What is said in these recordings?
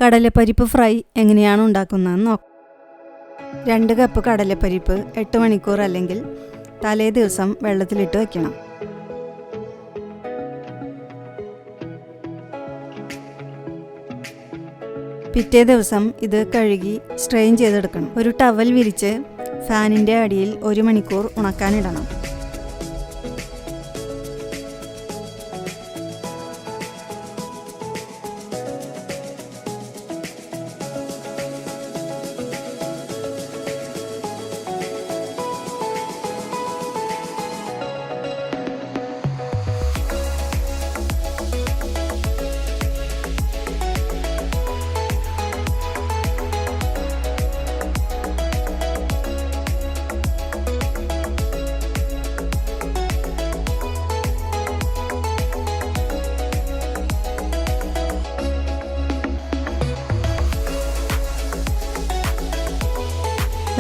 കടലപ്പരിപ്പ് ഫ്രൈ എങ്ങനെയാണ് ഉണ്ടാക്കുന്നതെന്ന് നോക്കാം. 2 കപ്പ് കടലപ്പരിപ്പ് 8 മണിക്കൂർ അല്ലെങ്കിൽ തലേ ദിവസം വെള്ളത്തിലിട്ട് വയ്ക്കണം. പിറ്റേ ദിവസം ഇത് കഴുകി സ്ട്രെയിൻ ചെയ്തെടുക്കണം. ഒരു ടവൽ വിരിച്ച് ഫാനിൻ്റെ അടിയിൽ 1 മണിക്കൂർ ഉണക്കാനിടണം.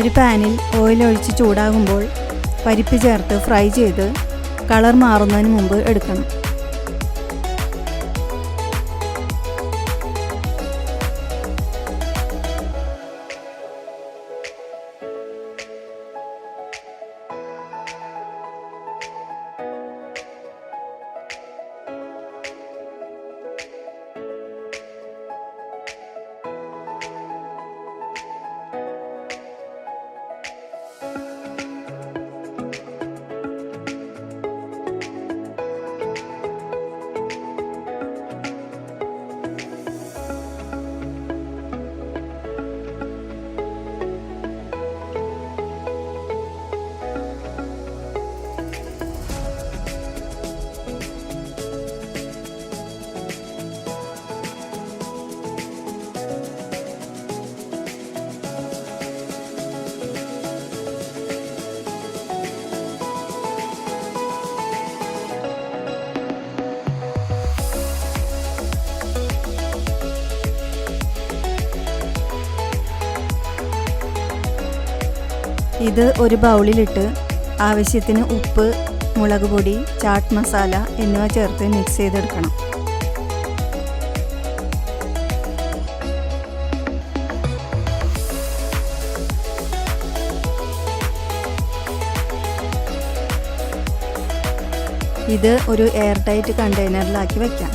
ഒരു പാനിൽ ഓയിൽ ഒഴിച്ച് ചൂടാകുമ്പോൾ പരിപ്പ് ചേർത്ത് ഫ്രൈ ചെയ്ത് കളർ മാറുന്നതിന് മുമ്പ് എടുക്കണം. ഇത് ഒരു ബൗളിലിട്ട് ആവശ്യത്തിന് ഉപ്പ്, മുളക് പൊടി, ചാട്ട് മസാല എന്നിവ ചേർത്ത് മിക്സ് ചെയ്തെടുക്കണം. ഇത് ഒരു എയർ ടൈറ്റ് കണ്ടെയ്നറിലാക്കി വയ്ക്കാം.